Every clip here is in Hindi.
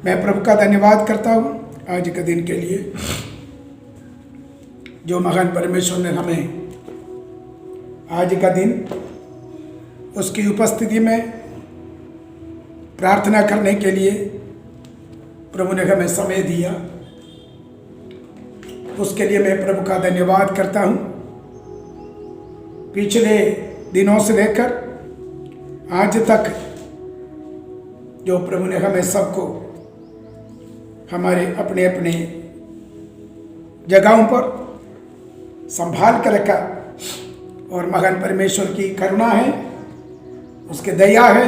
मैं प्रभु का धन्यवाद करता हूँ आज के दिन के लिए, जो महान परमेश्वर ने हमें आज का दिन उसकी उपस्थिति में प्रार्थना करने के लिए प्रभु ने हमें समय दिया। उसके लिए मैं प्रभु का धन्यवाद करता हूँ। पिछले दिनों से लेकर आज तक जो प्रभु ने हमें सबको हमारे अपने अपने जगहों पर संभाल कर रखा, और महान परमेश्वर की करुणा है, उसके दया है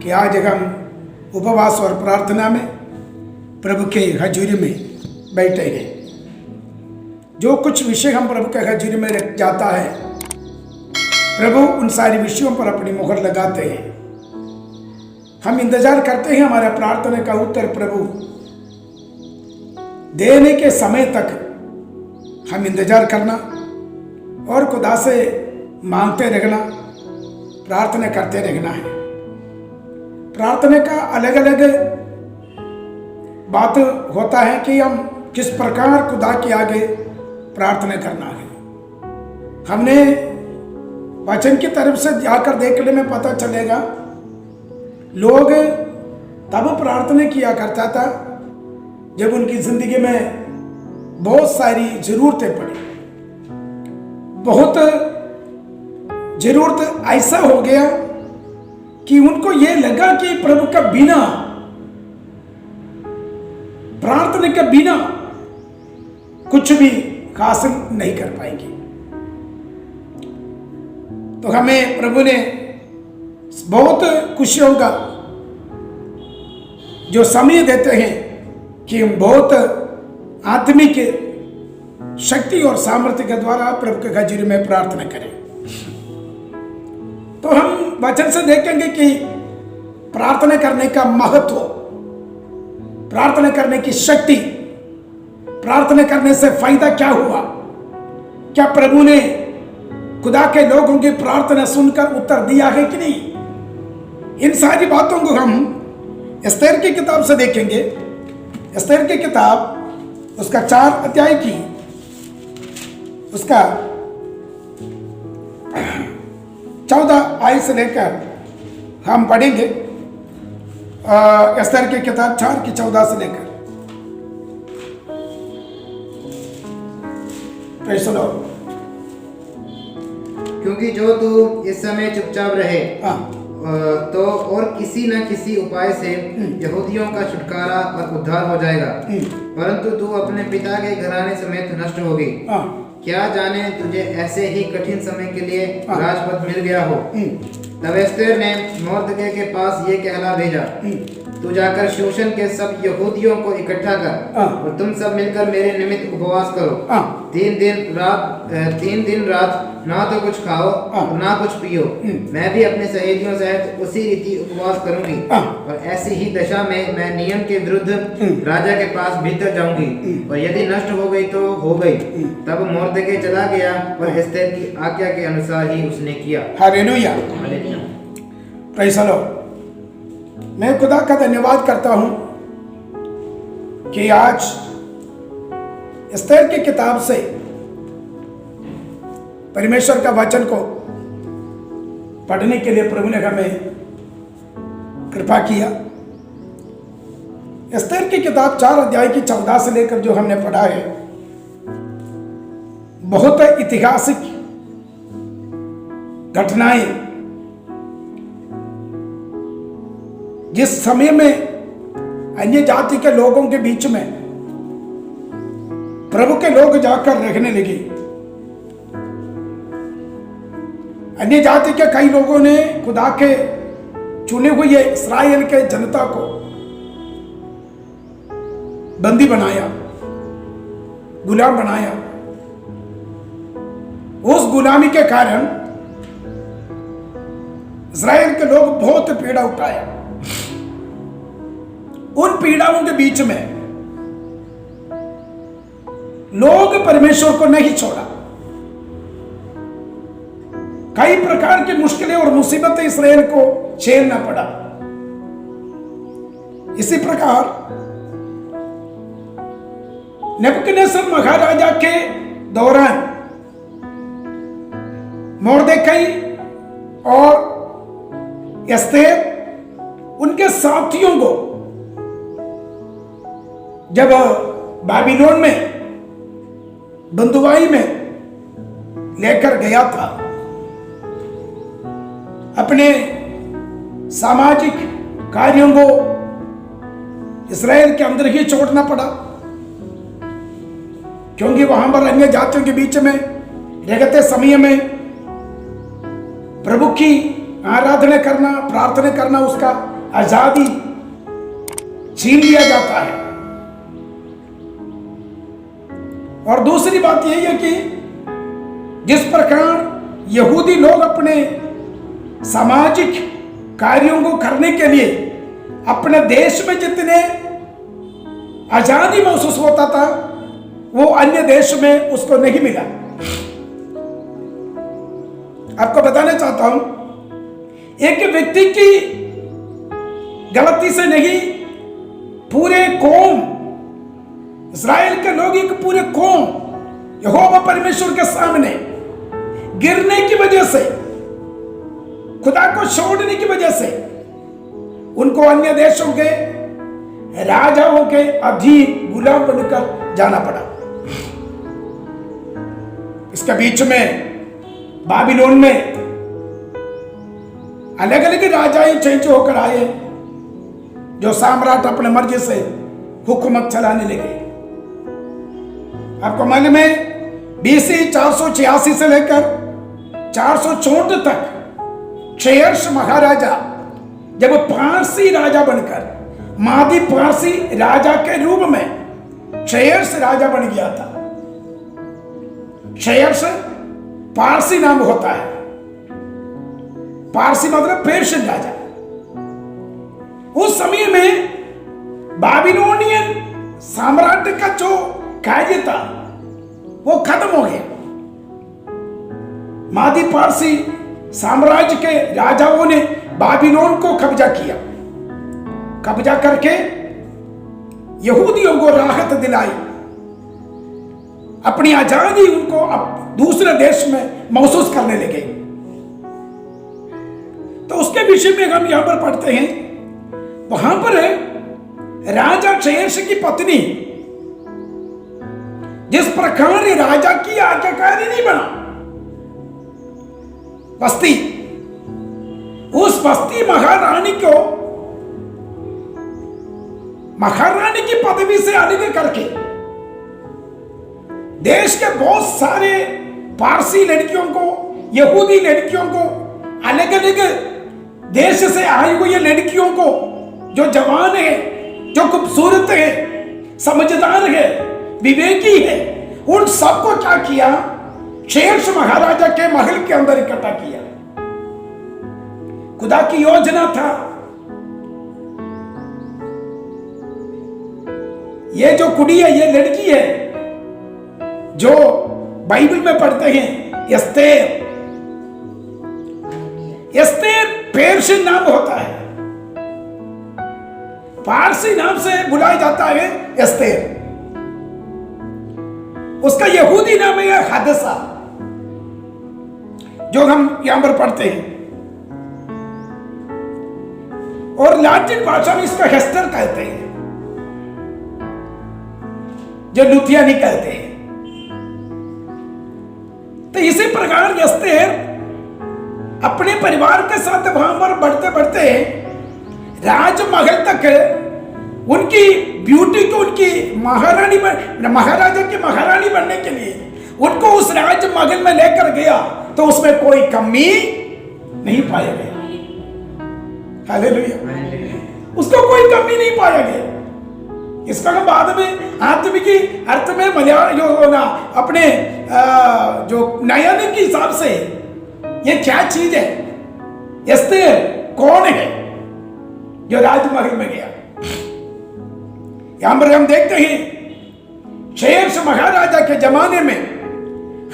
कि आज हम उपवास और प्रार्थना में प्रभु के हजूरी में बैठे हैं। जो कुछ विषय हम प्रभु के हजूरी में रख जाता है, प्रभु उन सारे विषयों पर अपनी मुहर लगाते हैं। हम इंतजार करते हैं हमारा प्रार्थना का उत्तर प्रभु देने के समय तक हम इंतजार करना और खुदा से मांगते रहना, प्रार्थना करते रहना है। प्रार्थना का अलग अलग बात होता है कि हम किस प्रकार खुदा के आगे प्रार्थना करना है। हमने वचन की तरफ से जाकर देखने में पता चलेगा, लोग तब प्रार्थना किया करता था जब उनकी जिंदगी में बहुत सारी जरूरतें पड़ी। बहुत जरूरत ऐसा हो गया कि उनको ये लगा कि प्रभु का बिना, प्रार्थना के बिना कुछ भी हासिल नहीं कर पाएंगे। तो हमें प्रभु ने बहुत खुशी होगा जो समय देते हैं कि हम बहुत आत्मिक शक्ति और सामर्थ्य के द्वारा प्रभु के हजूरी में प्रार्थना करें। तो हम वचन से देखेंगे कि प्रार्थना करने का महत्व, प्रार्थना करने की शक्ति, प्रार्थना करने से फायदा क्या हुआ, क्या प्रभु ने खुदा के लोगों की प्रार्थना सुनकर उत्तर दिया है कि नहीं। इन सारी बातों को हम एस्तेर की किताब से देखेंगे। एस्तेर की किताब उसका 4 अध्याय की उसका 14 आयत से लेकर हम पढ़ेंगे। एस्तेर की किताब 4 की 14 से लेकर। सुनो, क्योंकि जो तू इस समय चुपचाप रहे तो और किसी न किसी उपाय से यहूदियों का छुटकारा और उद्धार हो जाएगा, परंतु तू अपने पिता के घराने समेत नष्ट होगी। क्या जाने तुझे ऐसे ही कठिन समय के लिए राजपद मिल गया हो। तब एस्तेर ने मोर्दकै के पास ये कहला भेजा, तू जाकर शूशन के सब यहूदियों को इकट्ठा कर और तुम सब मिलकर मेरे निमित्त उपवास करो। 3 दिन रात ना तो कुछ खाओ और ना कुछ पियो। मैं भी अपने सहेलियों सहित उसी रीति उपवास करूंगी, और ऐसी ही दशा में मैं नियम के विरुद्ध राजा के पास भीतर जाऊंगी, और यदि नष्ट हो गई तो हो गई। तब मोर्दकै चला गया और एस्तेर की आज्ञा के अनुसार ही उसने किया। Hallelujah, praise the Lord. मैं खुदा का धन्यवाद करता हूं कि आज एस्तेर की किताब से परमेश्वर का वचन को पढ़ने के लिए प्रभु ने हमें कृपा किया। एस्तेर की किताब 4 अध्याय की 14 से लेकर जो हमने पढ़ा है, बहुत ऐतिहासिक घटनाएं, जिस समय में अन्य जाति के लोगों के बीच में प्रभु के लोग जाकर रहने लगे। अन्य जाति के कई लोगों ने खुदा के चुने हुए इस्राएल के जनता को बंदी बनाया, गुलाम बनाया। उस गुलामी के कारण इस्राएल के लोग बहुत पीड़ा उठाया। उन पीड़ाओं के बीच में लोग परमेश्वर को नहीं छोड़ा। कई प्रकार की मुश्किलें और मुसीबतें इस्राएल को झेलना पड़ा। इसी प्रकार नेबूकदनेस्सर महाराजा के दौरान मोर्देखाई और एस्तेर उनके साथियों को जब बाबिलोन में बंदुआई में लेकर गया था, अपने सामाजिक कार्यों को इस्राएल के अंदर ही छोड़ना पड़ा, क्योंकि वहां पर अन्य जातियों के बीच में रहते समय में प्रभु की आराधना करना, प्रार्थना करना, उसका आजादी छीन लिया जाता है। और दूसरी बात यही है कि जिस प्रकार यहूदी लोग अपने सामाजिक कार्यों को करने के लिए अपने देश में जितने आजादी महसूस होता था, वो अन्य देश में उसको नहीं मिला। आपको बताना चाहता हूं, एक व्यक्ति की गलती से नहीं, पूरे कौम, इस्राएल के लोग, एक पूरे कौम यहोवा परमेश्वर के सामने गिरने की वजह से, खुदा को छोड़ने की वजह से उनको अन्य देशों के राजाओं के अधीन गुलाम बनकर जाना पड़ा। इसके बीच में बाबिलोन में अलग अलग राजाएं चेंज होकर आए, जो सम्राट अपने मर्जी से हुकूमत चलाने लगे। आपको मालूम है, BC 486 से लेकर 464 तक क्षयर्ष महाराजा जब पारसी राजा बनकर मादी पारसी राजा के रूप में क्षयर्ष राजा बन गया था। क्षयर्ष पारसी नाम होता है, पारसी मतलब पेर्शियन राजा। उस समय में बाबिलोनियन साम्राज्य का जो कार्य था वो खत्म हो गया। मादी पारसी साम्राज्य के राजाओं ने बाबिलोन को कब्जा किया। कब्जा करके यहूदियों को राहत दिलाई, अपनी आजादी उनको अब दूसरे देश में महसूस करने लगे। तो उसके विषय में हम यहां पर पढ़ते हैं, वहां पर राजा क्षयर्ष की पत्नी जिस प्रकार राजा की आज्ञाकारी नहीं बना, बस्ती, उस बस्ती महारानी को महारानी की पदवी से अलग करके देश के बहुत सारे पारसी लड़कियों को, यहूदी लड़कियों को, अलग अलग देश से आई हुई लड़कियों को, जो जवान है, जो खूबसूरत है, समझदार है, विवेकी है, उन सबको क्या किया, क्षयर्ष महाराजा के महल के अंदर इकट्ठा किया। खुदा की योजना था, ये जो कुड़ी है, ये लड़की है जो बाइबल में पढ़ते हैं, एस्तेर। एस्तेर पेर्शियन नाम होता है, पारसी नाम से बुलाया जाता है एस्तेर। उसका यहूदी नाम है हदसा, जो हम यहां पर पढ़ते हैं, और लैटिन भाषा में इसको हेस्टर कहते हैं, जो लुथियानी कहते हैं। तो इसी प्रकार एस्तेर अपने परिवार के साथ वहां पर बढ़ते बढ़ते राजमहल तक उनकी ब्यूटी को, उनकी महारानी महाराजा की महारानी बनने के लिए उनको उस राजमहल में लेकर गया, तो उसमें कोई कमी नहीं पाया गया। हालेलुया, उसको कोई कमी नहीं पाया गया। इसका हम बाद में आत्मिक अर्थ में मलयालम अपने जो नयन के हिसाब से ये क्या चीज है, एस्तेर कौन है जो राजमहल में गया। यहां पर हम देखते हैं क्षयर्ष महाराजा के जमाने में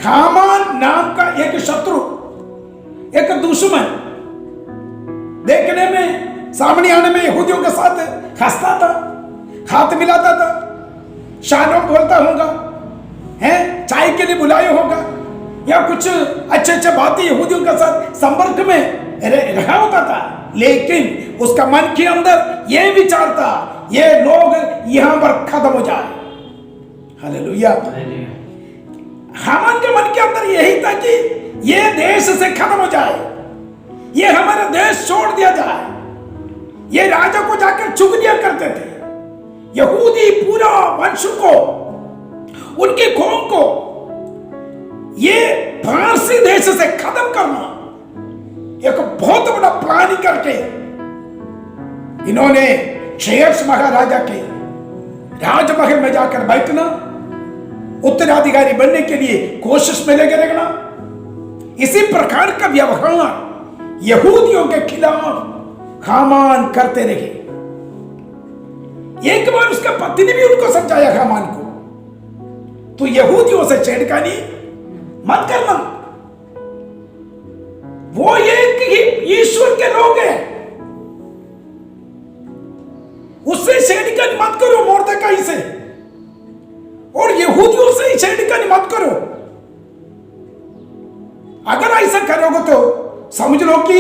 हामान नाम का एक शत्रु, एक दुश्मन, देखने में, सामने आने में यहूदियों के साथ हंसता था, हाथ मिलाता था, शालोम बोलता होगा, हैं चाय के लिए बुलाया होगा, या कुछ अच्छे अच्छे बातें यहूदियों के साथ संपर्क में रहा होता था। लेकिन उसका मन के अंदर यह विचार था, ये लोग यहां पर खत्म हो जाए। हालेलुया। हामान के मन के अंदर यही था कि ये देश से खत्म हो जाए, ये हमारा देश छोड़ दिया जाए। ये राजा को जाकर चुगलियां करते थे, यहूदी पूरा वंश को, उनकी कौम को ये फारसी देश से खत्म करना एक बहुत बड़ा प्लान करके इन्होंने शेयर्स महाराजा के राजमहल में जाकर बैठना, उत्तराधिकारी बनने के लिए कोशिश में लगे रहना। इसी प्रकार का व्यवहार यहूदियों के खिलाफ हामान करते रहे। एक बार उसका पत्नी भी उनको समझाया हामान को, तो यहूदियों से छेड़खानी मत करना, वो एक ही ईश्वर के लोग हैं, उससे छेड़खानी मत करो मोर्देकाई से, और यहूदियों से ही छेड़खानी मत करो। अगर ऐसा करोगे तो समझ लो कि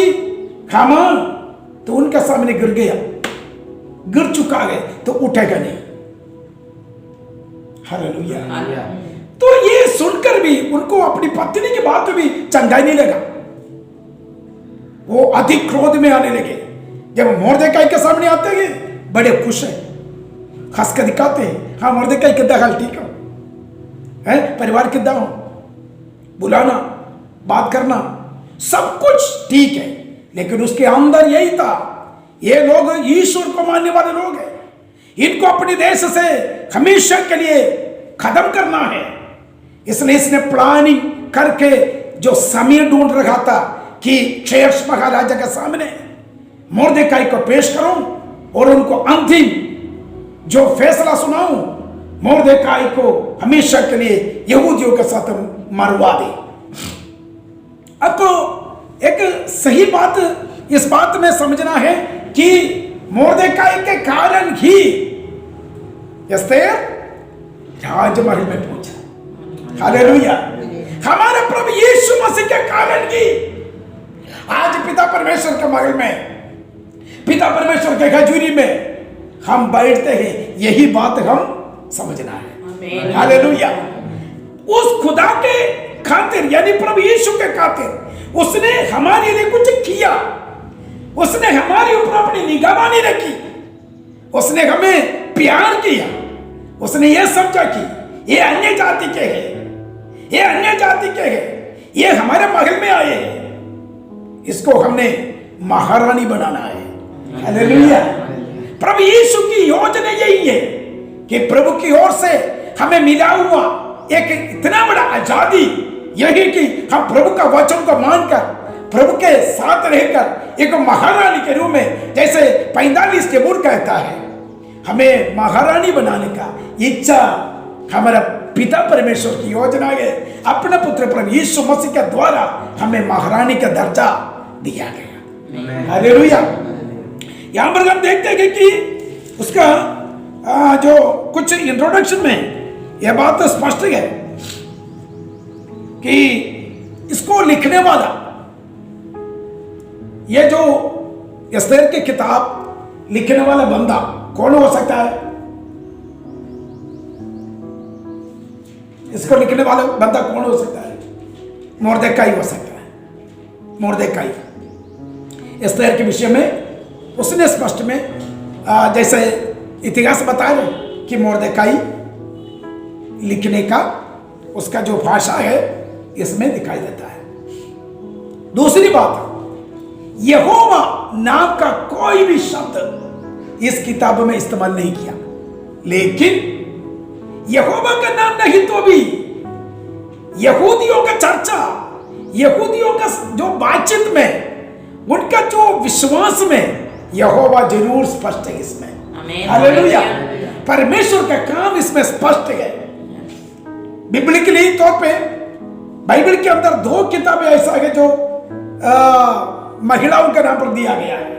हामान तो उनके सामने गिर गया, गिर चुका है, तो उठेगा नहीं। हालेलुया। तो ये सुनकर भी उनको अपनी पत्नी की बात भी चंगा नहीं लगा, वो अधिक क्रोध में आने लगे। जब मोर्देकाई के सामने आते हैं बड़े खुश हैं, हंस कर दिखाते हैं, हाँ मोर्देकाई कितना हाल ठीक हो है, परिवार कितना हो, बुलाना, बात करना, सब कुछ ठीक है। लेकिन उसके अंदर यही था, ये लोग ईश्वर को मानने वाले लोग हैं, इनको अपने देश से हमेशा के लिए खत्म करना है। इसलिए इसने प्लानिंग करके जो समय ढूंढ रखा था कि शेयर्स महाराजा के सामने मोर्देकाई को पेश करूं और उनको अंतिम जो फैसला सुनाऊं, मोर्देकाई को हमेशा के लिए यहूदियों के साथ मरवा दे। अब तो एक सही बात इस बात में समझना है कि मोर्देकाई के कारण ही एस्तेर राजमहल में पहुंचा। हालेलुया। हमारे प्रभु यीशु मसीह के कारण ही आज पिता परमेश्वर के महल में, पिता परमेश्वर के खजूरी में हम बैठते हैं। यही बात हम समझना है। हालेलुया। उस खुदा के खातिर यानी प्रभु यीशु के खातिर उसने हमारे लिए कुछ किया, उसने हमारे ऊपर अपनी निगरानी रखी, उसने हमें प्यार किया, उसने यह समझा कि ये अन्य जाति के हैं, ये अन्य जाति के हैं, ये हमारे महल में आए हैं, इसको हमने महारानी बनाना है। हालेलुया। प्रभु यीशु की योजना यही है कि प्रभु की ओर से हमें मिला हुआ एक इतना बड़ा आजादी यही कि हम प्रभु का वचन को मानकर प्रभु के साथ रहकर एक महारानी के रूप में, जैसे 45 जबूर कहता है, हमें महारानी बनाने का इच्छा हमारा पिता परमेश्वर की योजना है। अपने पुत्र प्रभु यीशु मसीह के द्वारा हमें महारानी का दर्जा दिया गया। हालेलुया। यहां पर हम देखते हैं कि उसका जो कुछ इंट्रोडक्शन में यह बात तो स्पष्ट है कि इसको लिखने वाला, ये जो एस्तेर की किताब लिखने वाला बंदा कौन हो सकता है? इसको लिखने वाला बंदा कौन हो सकता है? मोर्देकाई हो सकता है। मोर्देकाई एस्तेर के विषय में उसने स्पष्ट में जैसे इतिहास बता रहे कि मोर्देकाई लिखने का उसका जो भाषा है इसमें दिखाई देता है। दूसरी बात, यहोवा नाम का कोई भी शब्द इस किताब में इस्तेमाल नहीं किया, लेकिन यहोवा का नाम नहीं तो भी यहूदियों का चर्चा, यहूदियों का जो बातचीत में, उनका जो विश्वास में यहोवा जरूर स्पष्ट है इसमें। हालेलुया। परमेश्वर का काम इसमें स्पष्ट है। बिब्लिकली तौर पे बाइबल के अंदर 2 किताबें ऐसा है जो महिलाओं के नाम पर दिया गया है,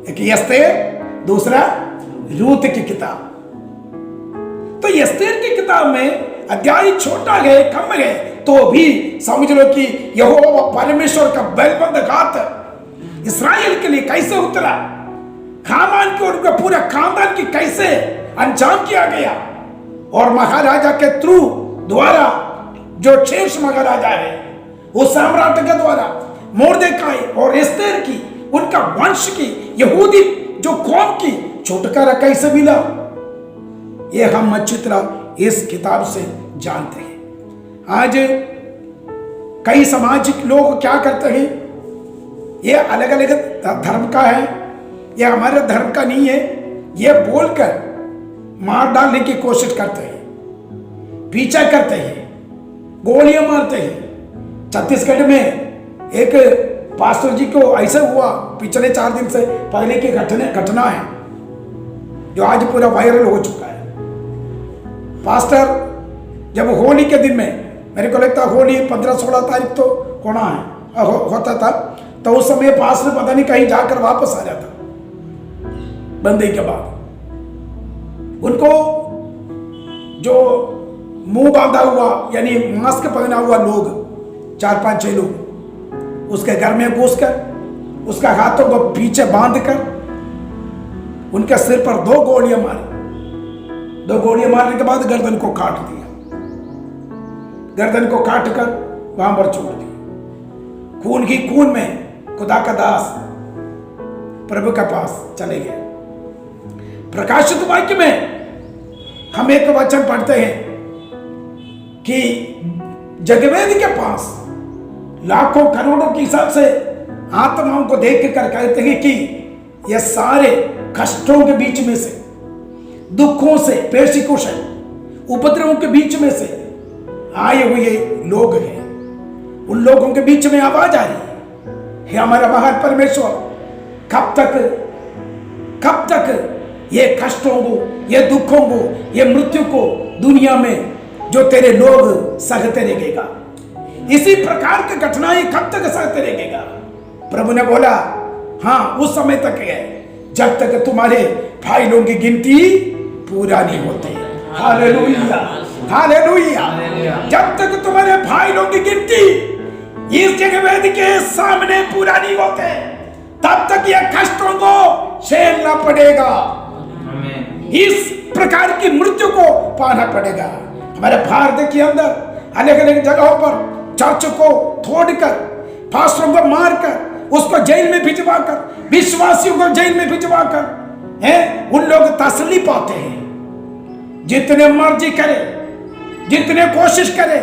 एक एस्तेर, दूसरा रूत की किताब। तो एस्तेर की किताब में अध्याय छोटा है, कम है, तो भी समझ लो कि यहोवा परमेश्वर का बलवंत हाथ इस्राएल के लिए कैसे उतरा, हामान के और उनका पूरा खानदान की कैसे अंजाम किया गया, और महाराजा के थ्रू द्वारा जो शेष महाराजा है उस सम्राट के द्वारा मोर्देकाई और एस्तेर की, उनका वंश की, यहूदी जो कौम की छुटकारा कैसे मिला, ये हम अच्छी तरह इस किताब से जानते हैं। आज कई सामाजिक लोग क्या करते हैं, ये अलग अलग धर्म का है, ये हमारे धर्म का नहीं है, ये बोलकर मार डालने की कोशिश करते हैं, पीछा करते हैं, गोलियां मारते हैं। छत्तीसगढ़ में एक पास्टर जी को ऐसा हुआ, पिछले 4 दिन से पहले की घटना है जो आज पूरा वायरल हो चुका है। पास्टर जब होली के दिन में, मेरे को लगता है होली 15-16 तारीख तो होना है, होता था, तो उस समय पास्टर पता नहीं कहीं जाकर वापस आ जाता बंदी के बाद। उनको जो मुंह बांधा हुआ यानी मास्क पहना हुआ लोग 4-5-6 लोग उसके घर में घुसकर उसका हाथों को पीछे बांधकर उनके सिर पर 2 गोलियां मारी। 2 गोलियां मारने के बाद गर्दन को काट दिया, गर्दन को काट कर वहां पर छोड़ दिया। खून की खून में खुदा का दास प्रभु के पास चले गए। प्रकाशित वाक्य में हम एक वचन पढ़ते हैं कि जगवेद के पास लाखों करोड़ों के हिसाब से आत्माओं को देख कर कहते हैं कि ये सारे कष्टों के बीच में से, दुखों से, पेर्सिक्यूशन, उपद्रवों के बीच में से आए हुए लोग हैं। उन लोगों के बीच में आवाज आ रही है, हमारा महान परमेश्वर कब तक ये कष्टों को, ये दुखों को, ये मृत्यु को दुनिया में जो तेरे लोग सहते रहेगा, इसी प्रकार की घटनाएं कब तक सहते रहेगा। प्रभु ने बोला हाँ उस समय तक है जब तक तुम्हारे भाइयों की गिनती पूरा नहीं होती। Hallelujah, hallelujah. जब तक तुम्हारे भाइयों की गिनती इस जगवेद के सामने पूरा नहीं होते, तब तक ये कष्टों को झेलना पड़ेगा, इस प्रकार की मृत्यु को पाना पड़ेगा। हमारे भारत के अंदर अलग अलग जगहों पर चर्च को तोड़कर, पास्टरों को मारकर, उसको जेल में भिजवाकर, विश्वासियों को जेल में भिजवाकर उन लोग तसल्ली पाते हैं। जितने मर्जी करे, जितने कोशिश करे,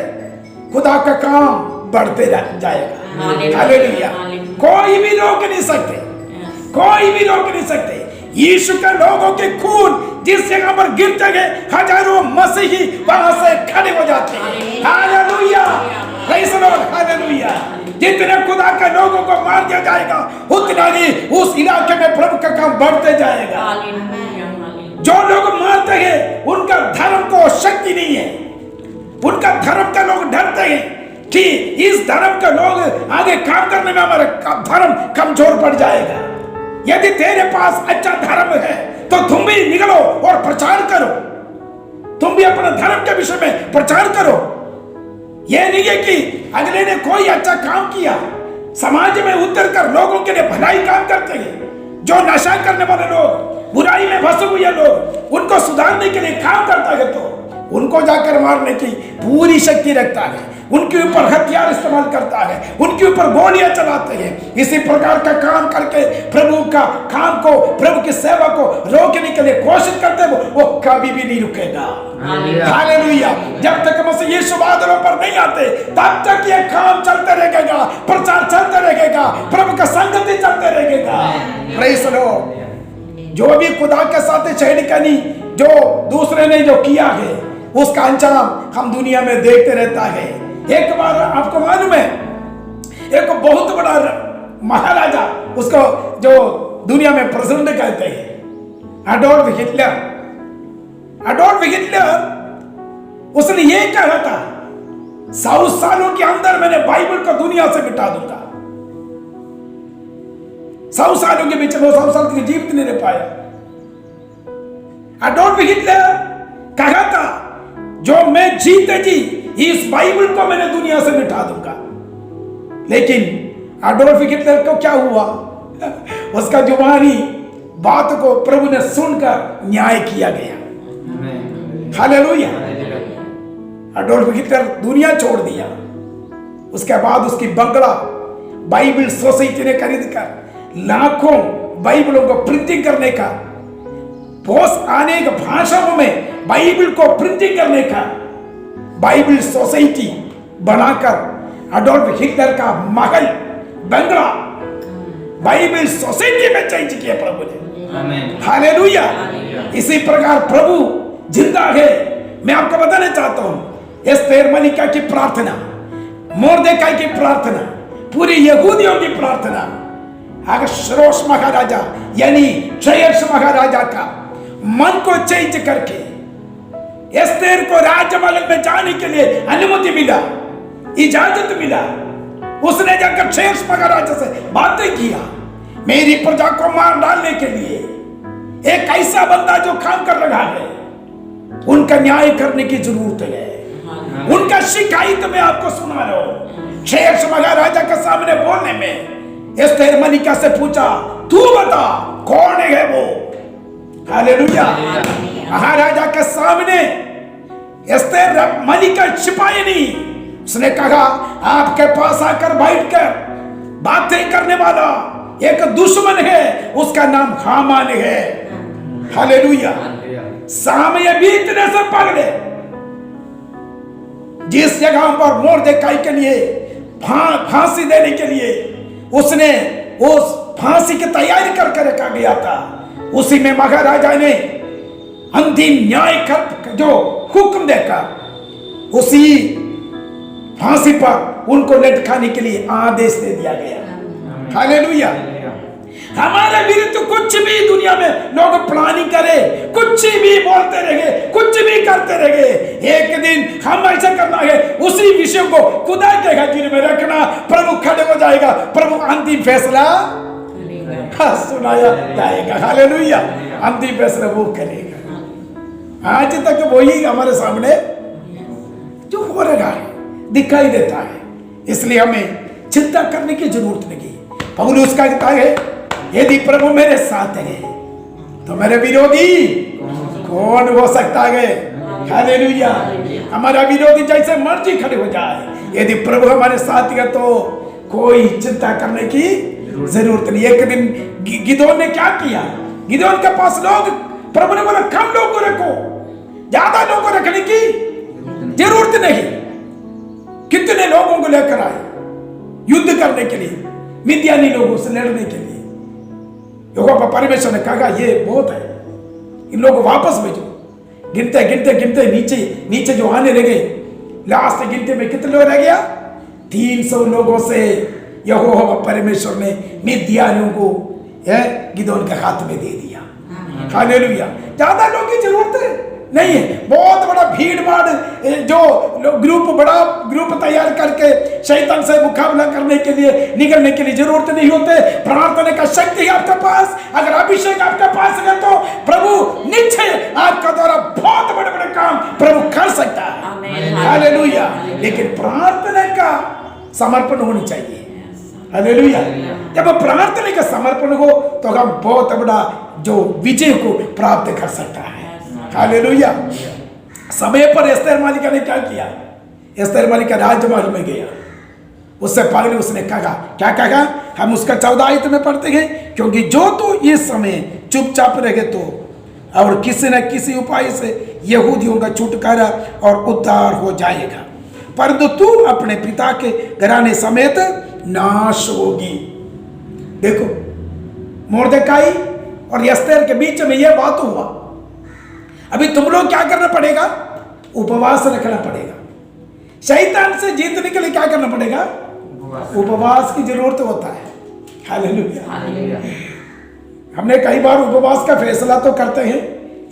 खुदा का काम बढ़ते जाएगा। हालेलुया। कोई भी रोक नहीं सकते, कोई भी रोक नहीं सकते। यीशु के लोगों के खून जिस जगह पर गिरते हैं, हजारों मसीही वहां से खड़े हो जाते हैं। Hallelujah, praise the Lord, hallelujah. जितने खुदा के लोगों को मार दिया जाएगा, उतना ही उस इलाके में प्रभु का काम बढ़ते जाएगा। जो लोग मारते हैं उनका धर्म को शक्ति नहीं है, उनका धर्म का लोग डरते हैं कि इस धर्म के लोग आगे काम करने में हमारा धर्म कमजोर पड़ जाएगा। यदि तेरे पास अच्छा धर्म है तो तुम भी निकलो और प्रचार करो, तुम भी अपने धर्म के विषय में प्रचार करो। यह नहीं है कि अगले ने कोई अच्छा काम किया, समाज में उतर कर लोगों के लिए भलाई काम करते हैं। जो नशा करने वाले लोग, बुराई में फंसे हुए लोग, उनको सुधारने के लिए काम करता है तो उनको जाकर मारने की पूरी शक्ति रखता है, उनके ऊपर हथियार इस्तेमाल करता है, उनके ऊपर गोलियां चलाते हैं। इसी प्रकार का काम करके प्रभु का काम को, प्रभु की सेवा को रोकने के लिए कोशिश करते हैं, वो कभी भी नहीं रुकेगा। हालेलुया। जब तक मसीह यीशु बादलों पर नहीं आते तब तक ये काम चलते रहेगा, प्रचार चलते रहेगा, प्रभु का संगति चलते रहेगा। Praise the Lord. जो भी खुदा के साथ छेड़खानी जो दूसरे ने जो किया है उसका अंजाम हम दुनिया में देखते रहता है। एक बार आपको मालूम है, एक बहुत बड़ा महाराजा, उसको जो दुनिया में प्रेसिडेंट कहते हैं, एडोल्फ हिटलर। एडोल्फ हिटलर उसने ये कहा था 100 सालों के अंदर मैंने बाइबल को दुनिया से मिटा दूंगा। 100 सालों के बीच में 100 साल की जीवित नहीं रह पाया। एडोल्फ हिटलर कहा था जो मैं जीते जी इस बाइबल को मैंने दुनिया से मिटा दूंगा, लेकिन एडोल्फ हिटलर को क्या हुआ? उसका जुबानी बात को प्रभु ने सुनकर न्याय किया गया। हालेलुया। एडोल्फ हिटलर दुनिया छोड़ दिया। उसके बाद उसकी बंगला बाइबल सोसाइटी ने खरीद कर लाखों बाइबलों को प्रिंटिंग करने का, बहुत अनेक भाषाओं में बाइबल को प्रिंटिंग करने का बाइबल सोसाइटी बनाकर एडोल्फ हिटलर का महल बंगला बाइबल सोसाइटी में चेंज किया प्रभु ने। हालेलुया। इसी प्रकार प्रभु जिंदा है। मैं आपको बताना चाहता हूं, एस्तेर मलिका की प्रार्थना, मोर्देकाई की प्रार्थना, पूरे यहूदियों की प्रार्थना, अगर शरोश महाराजा यानी क्षयर्ष महाराजा का मन को चेंज करके एस्तेर को राजमहल में जाने के लिए अनुमति मिला, इजाजत मिला। उसने जाकर क्षयर्ष महाराजा से बातें किया, मेरी प्रजा को मार डालने के लिए एक ऐसा बंदा जो काम कर रहा है, उनका न्याय करने की जरूरत है। उनका शिकायत मैं आपको सुना रहा हूं। क्षयर्ष महाराजा के सामने बोलने में एस्तेर मलिका से पूछा, तू बता कौन है वो? हालेलुया। महाराजा के सामने एस्तेर मलिका छिपाई नहीं। उसने कहा, आपके पास आकर बैठकर बातें करने वाला एक दुश्मन है, उसका नाम हामान है। हालेलुया। सामने बीतने से पकड़े, जिस जगह पर मोर्देकाई के लिए फांसी देने के लिए उसने उस फांसी की तैयारी करके रखा गया था, उसी में महाराजा ने अंतिम न्याय कर जो हुक्म देकर उसी फांसी पर उनको लटकाने के लिए आदेश दे दिया गया। हालेलुया। हमारे विरुद्ध कुछ भी दुनिया में लोग प्लानिंग करे, कुछ भी बोलते रहे, कुछ भी करते रहे, एक दिन हम ऐसा करना है, उसी विषय को खुदा के हाजिर में रखना, प्रभु खड़े हो जाएगा, प्रभु अंतिम फैसला सुनाया जाएगा। हालेलुया। अंतिम फैसला वो करेगा। आज तक वही हमारे सामने जो हो रहा है दिखाई देता है, इसलिए हमें चिंता करने की जरूरत नहीं। पौलुस का कहता है, यदि प्रभु मेरे साथ है तो मेरे विरोधी कौन हो सकता है? हालेलुया। हमारा विरोधी जैसे मर्जी खड़े हो जाए, यदि प्रभु हमारे साथ है तो कोई चिंता करने की जरूरत नहीं। एक दिन गिदोन ने क्या किया? गिदोन के पास लोग, प्रभु ने बोला कम लोग को रखो, ज्यादा लोग को रखने की जरूरत नहीं। कितने लोगों को लेकर आए युद्ध करने के लिए, मिद्यानी लोगों से लड़ने के लिए। यहोवा परमेश्वर ने कहा ये बहुत है, इन लोगों को वापस भेजो। गिनते गिनते गिनते नीचे जो आने लगे, लास्ट गिनते में कितने लोग रह गया? 300 लोगों से यहोवा परमेश्वर ने मिद्यानियों को गिदोन के हाथ में दे दिया। हालेलुया। ज्यादा लोगों की जरूरत नहीं है। बहुत बड़ा भीड़ भाड़ जो बड़ा ग्रुप तैयार करके शैतान से मुकाबला करने के लिए निकलने के लिए जरूरत नहीं होते। प्रार्थना का शक्ति है आपके पास, अगर अभिषेक आपके पास है तो प्रभु निश्चय आपका द्वारा बहुत बड़े बड़े काम प्रभु कर सकता है। हालेलुया। लेकिन प्रार्थना का समर्पण होनी चाहिए। हालेलुया। जब प्रार्थना का समर्पण हो तो हम बहुत बड़ा जो विजय को प्राप्त कर सकता है। हालेलुया। समय पर एस्तेर मलिका ने क्या किया? एस्तेर मलिका राजमहल में गया, उससे पहले उसने कहा, क्या कहा? हम उसका 14 आयत में पढ़ते हैं, क्योंकि जो तो इस समय चुपचाप रहे तो और किसी न किसी उपाय से यहूदियों का छुटकारा और उद्धार हो जाएगा, परंतु तू अपने पिता के घराने समेत नाश होगी। देखो, मोर्देकाई और एस्तेर के बीच में यह बात हुआ। अभी तुम लोग क्या करना पड़ेगा? उपवास रखना पड़ेगा। शैतान से जीतने के लिए क्या करना पड़ेगा? उपवास की जरूरत होता है। हालेलुया। हमने कई बार उपवास का फैसला तो करते हैं,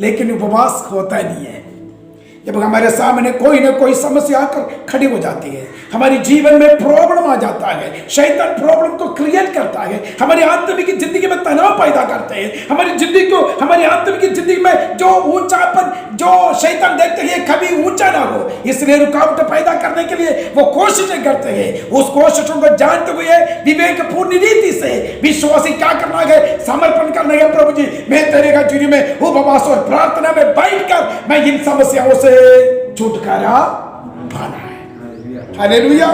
लेकिन उपवास होता नहीं है। जब हमारे सामने कोई ना कोई समस्या आकर खड़ी हो जाती है, हमारी जीवन में प्रॉब्लम आ जाता है, शैतान प्रॉब्लम को क्रिएट करता है, हमारी आत्मिक जिंदगी में तनाव पैदा करते हैं, हमारी जिंदगी को, हमारी आत्मिक जिंदगी में जो ऊंचापन जो शैतान देखते हैं कभी ऊंचा ना हो, इसलिए रुकावट पैदा करने के लिए वो कोशिशें करते हैं। उस कोशिशों को जानते हुए विवेकपूर्ण रीति से विश्वासी क्या करना है, समर्पण करना है। प्रभु जी, मैं तेरे हजूरी में उपवास और प्रार्थना में बैठकर मैं इन समस्याओं से छुटकारा पाना है। हालेलुया।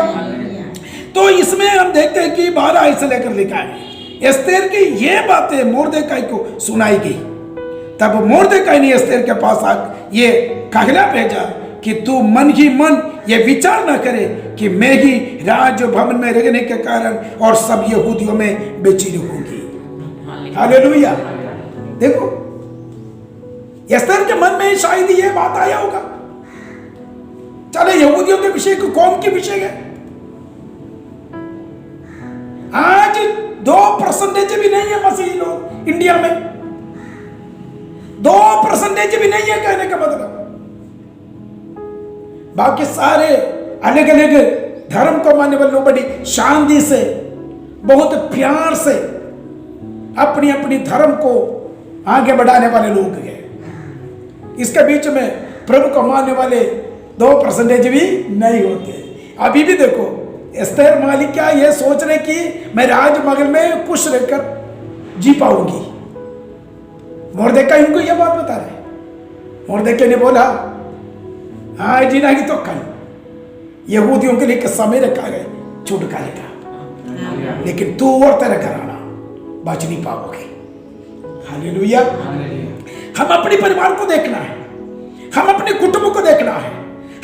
तो इसमें हम देखते हैं कि 12 से लेकर लिखा है, एस्तेर की ये बातें मोर्देकाई को सुनाई गई। तब मोर्देकाई ने एस्तेर के पास आकर ये कहला भेजा कि तू मन ही मन ये विचार न करे कि मैं ही राज भवन में रहने के कारण और सब यहूदियों में बेचैनी होगी। हालेलुया। देखो, एस्तेर के मन में शायद ये बात आया होगा, चले यहूदियों के विषय को, कौम के विषय है। आज 2% भी नहीं है मसीही लोग इंडिया में, 2% भी नहीं है कहने का मतलब। बाकी सारे अलग अलग धर्म को मानने वाले लोग बड़ी शांति से, बहुत प्यार से अपनी अपनी धर्म को आगे बढ़ाने वाले लोग हैं। इसके बीच में प्रभु को मानने वाले 2% भी नहीं होते। अभी भी देखो, एस्तेर मालिक क्या ये सोच रहे कि मैं राजमहल में खुश रहकर जी पाऊंगी। मोर्देकाई उनको ये बात बता रहे। मोर्देकाई ने बोला, आज नहीं तो कल यहूदियों के लिए एक समय रखा है छुटकारे का, लेकिन तू और तेरा घराना बच नहीं पाओगे। हालेलुया। हम अपने परिवार को देखना है, हम अपने कुटुंब को देखना है,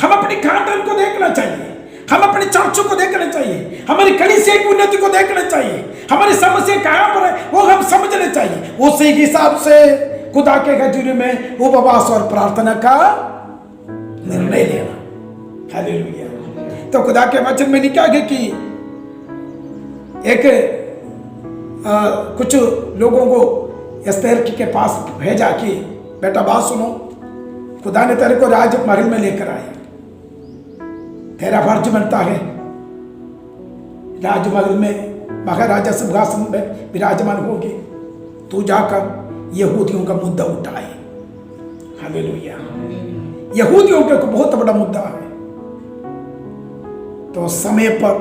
हम अपनी खानदान को देखना चाहिए, हम अपने चर्चों को देखना चाहिए, हमारी कलीसिया की उन्नति को देखना चाहिए, हमारी समस्या कहां पर है वो हम समझना चाहिए। उसी हिसाब से खुदा के हजूरी में उपवास और प्रार्थना का निर्णय लेना। हालेलुया। तो खुदा के वचन में लिखा है कि एक कुछ लोगों को एस्तेर के पास भेजा कि बेटा बात सुनो, खुदा ने तेरे को राजमहल में लेकर आया, तेरा फर्ज बनता है राजमहल में महाराजा सिंहासन में विराजमान होगी, तू जाकर यहूदियों का मुद्दा उठाए। हालेलुया। यहूदियों का बहुत बड़ा मुद्दा है। तो समय पर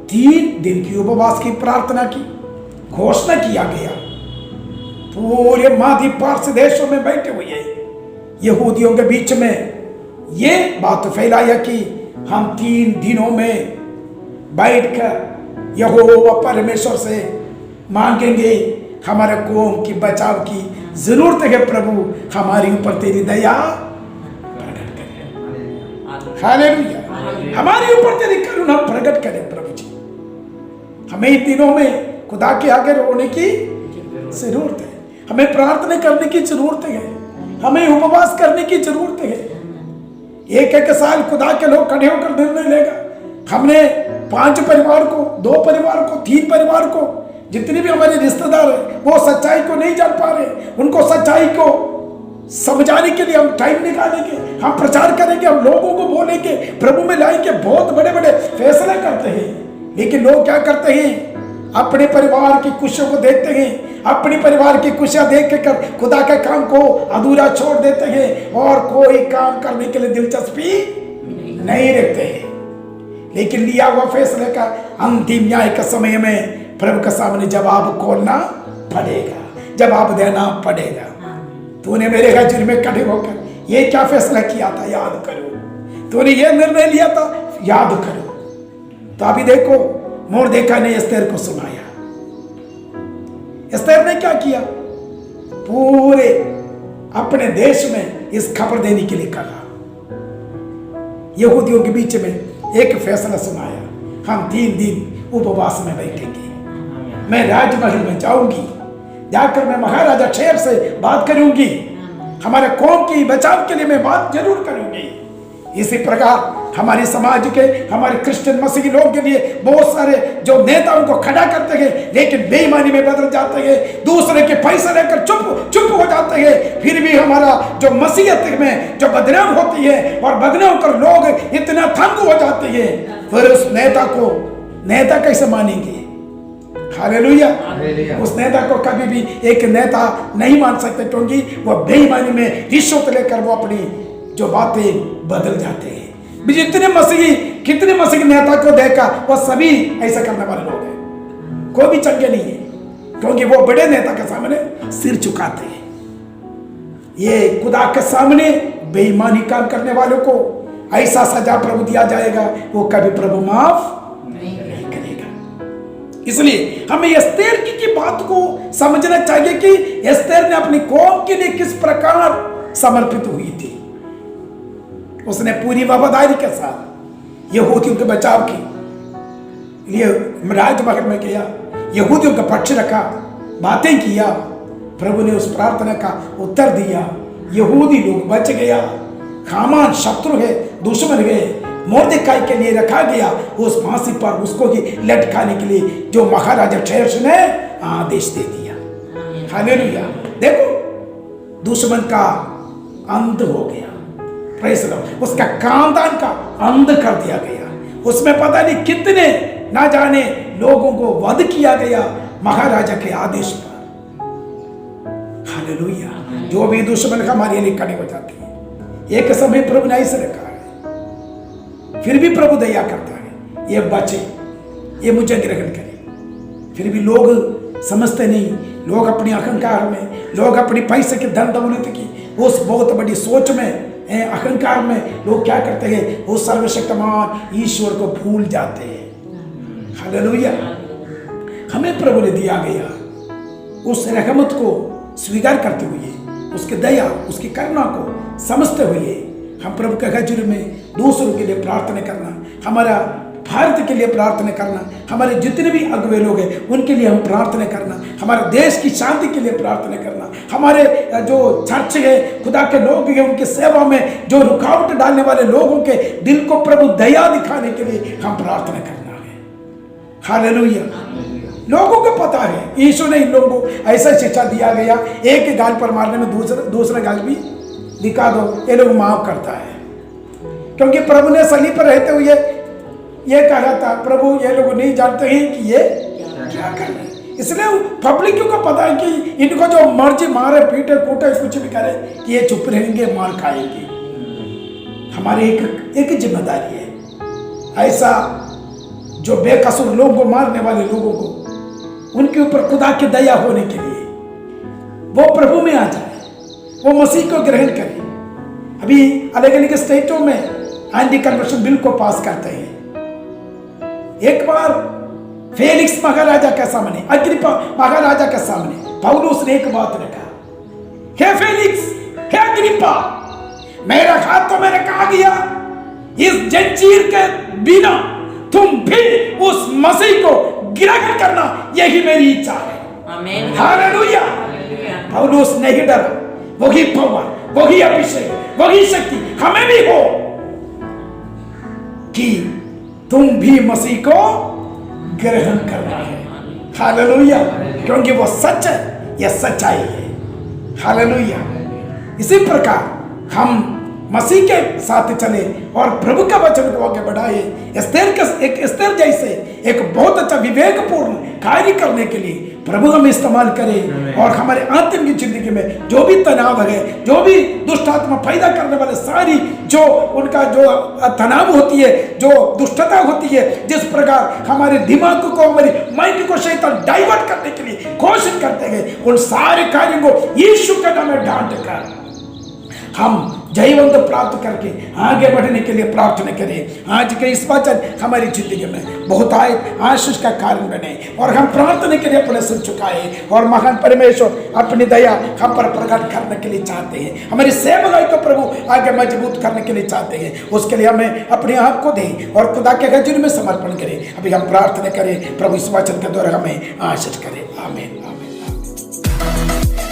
3 दिन की उपवास की प्रार्थना की घोषणा किया गया। पूरे महाद्वीप पारसी देशों में बैठे हुए यहूदियों के बीच में ये बात फैलाया कि हम 3 दिनों में बैठकर यहोवा परमेश्वर से मांगेंगे, हमारे कौम की बचाव की जरूरत है। प्रभु हमारे ऊपर तेरी दया प्रकट करे। हालेलुया। हमारे ऊपर तेरी करुणा प्रकट करे प्रभु जी। हमें इन दिनों में खुदा के आगे रोने की जरूरत है, हमें प्रार्थना करने की जरूरत है, हमें उपवास करने की जरूरत है। एक साल खुदा के लोग खड़े होकर निर्णय लेगा। हमने 5 परिवार को, 2 परिवार को, 3 परिवार को, जितने भी हमारे रिश्तेदार हैं वो सच्चाई को नहीं जान पा रहे, उनको सच्चाई को समझाने के लिए हम टाइम निकालेंगे, हम प्रचार करेंगे, हम लोगों को बोलेंगे, प्रभु में लाएंगे, बहुत बड़े बड़े फैसले करते हैं। लेकिन लोग क्या करते हैं, अपने परिवार की खुशियों को देखते हैं, अपने परिवार की खुशियां देख कर खुदा के काम को अधूरा छोड़ देते हैं और कोई काम करने के लिए दिलचस्पी नहीं रखते हैं। लेकिन लिया हुआ फैसले का अंतिम न्याय का समय में प्रभु के सामने जवाब खोलना पड़ेगा, जवाब देना पड़ेगा। तूने मेरे हजूर में खड़े होकर ये क्या फैसला किया था, याद करो। तूने ये निर्णय लिया था, याद करो। तो अभी देखो, मोर्देकाई ने एस्तेर को सुनाया। एस्तेर ने क्या किया, पूरे अपने देश में इस खबर देने के लिए कहा। यहूदियों के बीच में एक फैसला सुनाया, हम 3 दिन उपवास में बैठेंगे, मैं राजमहल में जाऊंगी, जाकर मैं महाराजा शेर से बात करूंगी, हमारे कौम की बचाव के लिए मैं बात जरूर करूंगी। इसी प्रकार हमारे समाज के, हमारे क्रिश्चियन मसीही लोगों के लिए बहुत सारे जो नेताओं को खड़ा करते हैं लेकिन बेईमानी में बदल जाते हैं, दूसरे के पैसे लेकर चुप हो जाते हैं। फिर भी हमारा जो मसीहत में जो बदनाम होती है और बदनाम कर लोग इतना तंग हो जाते हैं, फिर उस नेता कैसे मानेंगे? हालेलुया। उस नेता को कभी भी एक नेता नहीं मान सकते, क्योंकि वो बेईमानी में रिश्वत लेकर वो अपनी जो बातें बदल जाते हैं। कितने मसीही नेता को देखा, वो सभी ऐसा करने वाले लोग हैं, कोई भी चंगे नहीं है, क्योंकि वो बड़े नेता के सामने सिर झुकाते हैं। ये खुदा के सामने बेईमानी काम करने वालों को ऐसा सजा प्रभु दिया जाएगा, वो कभी प्रभु माफ नहीं करेगा। इसलिए हमें एस्तेर की बात को समझना चाहिए कि एस्तेर ने अपनी कौम के लिए किस प्रकार समर्पित हुई थी। उसने पूरी वफादारी के साथ यहूदियों के बचाव की लिए राजमहल में किया, यहूदियों का पक्ष रखा, बातें किया। प्रभु ने उस प्रार्थना का उत्तर दिया, यहूदी लोग बच गया। हामान शत्रु है, दुश्मन है, मोर्देकाई के लिए रखा गया, उस फांसी पर उसको ही लटकाने के लिए जो महाराजा ठेरस ने आदेश दे दिया। हालेलुया। देखो, दुश्मन का अंत हो गया, उसका खानदान का अंत कर दिया गया। उसमें पता नहीं कितने ना जाने लोगों को वध किया गया महाराजा के आदेश पर। हालेलुया। जो भी दुश्मन हमारे लिए खड़े हो जाते हैं, एक समय प्रभु ने ऐसे रखा है, फिर भी प्रभु दया करता है, ये बचे, ये मुझे ग्रहण करे। फिर भी लोग समझते नहीं, लोग अपनी अहंकार में, लोग अपनी पैसे के धन दौलत की उस बहुत बड़ी सोच में, अहंकार में लोग क्या करते हैं, वो सर्वशक्तिमान ईश्वर को भूल जाते हैं। हालेलुया। हमें प्रभु ने दिया गया उस रहमत को स्वीकार करते हुए, उसकी दया, उसकी करुणा को समझते हुए हम प्रभु के हजूर में दूसरों के लिए प्रार्थना करना, हमारा भारत के लिए प्रार्थना करना, हमारे जितने भी अगुवे लोग हैं उनके लिए हम प्रार्थना करना, हमारे देश की शांति के लिए प्रार्थना करना, हमारे जो चर्च है, खुदा के लोग हैं, उनकी सेवा में जो रुकावट डालने वाले लोगों के दिल को प्रभु दया दिखाने के लिए हम प्रार्थना करना है। हालेलुया। लोगों को पता है यीशु ने इन लोगों को ऐसा शिक्षा दिया गया, एक गाल पर मारने में दूसरा गाल भी दिखा दो, ये लोग माफ करता है। क्योंकि प्रभु ने सलीब पर रहते हुए ये कहा था, प्रभु ये लोग नहीं जानते हैं कि ये क्या कर रहे हैं। इसलिए पब्लिक को पता है कि इनको जो मर्जी मारे, पीटे, कूटे, कुछ भी करे कि ये चुप रहेंगे, मार खाएंगे। हमारी एक जिम्मेदारी है, ऐसा जो बेकसूर लोगों को मारने वाले लोगों को, उनके ऊपर खुदा की दया होने के लिए वो प्रभु में आ जाए, वो मसीह को ग्रहण करे। अभी अलग अलग स्टेटों में एंटी कन्वर्शन बिल को पास करते हैं। एक बार फेलिक्स महाराजा के सामने, अग्रिप्पा महाराजा के सामने पौलुस ने एक बात रखा, हे फेलिक्स, हे अग्रिप्पा, मेरा हाथ तो मैंने कहा गया, इस जंजीर के बिना तुम भी उस मसीह को ग्रहण करना, यही मेरी इच्छा है। आमीन। हालेलुया। पौलुस नहीं डरा, वही पावर, वही अभिषेक, वही शक्ति हमें भी हो कि तुम भी मसीह को ग्रहण करना है। हालेलुया। क्योंकि वो सच है, यह सच्चाई है। हालेलुया। इसी प्रकार हम मसीह के साथ चले और प्रभु का वचन को आगे बढ़ाए। एस्तेर जैसे एक बहुत अच्छा विवेकपूर्ण कार्य करने के लिए प्रभु हमें इस्तेमाल करे, और हमारे आत्मिक जिंदगी में जो भी तनाव है, जो भी दुष्ट आत्मा पैदा करने वाले सारी जो उनका जो तनाव होती है, जो दुष्टता होती है, जिस प्रकार हमारे दिमाग को, हमारी माइंड को शैतान डाइवर्ट करने के लिए कोशिश करते हैं, उन सारे कार्यों को यीशु के नाम में डांट कर हम जयवंत प्राप्त करके आगे बढ़ने के लिए प्रार्थना करें। आज के इस वचन हमारी जिंदगी में बहुत आशीष का कारण बने, और हम प्रार्थना के लिए अपने सिर झुकाए, और महान परमेश्वर अपनी दया हम पर प्रकट करने के लिए चाहते हैं। हमारी सेवकाई को प्रभु आगे मजबूत करने के लिए चाहते हैं। उसके लिए हमें अपने आप को दें और खुदा के हजूर में समर्पण करें। अभी हम प्रार्थना करें, प्रभु इस वचन के द्वारा हमें आशीष करें। आमीन, आमीन, आमीन।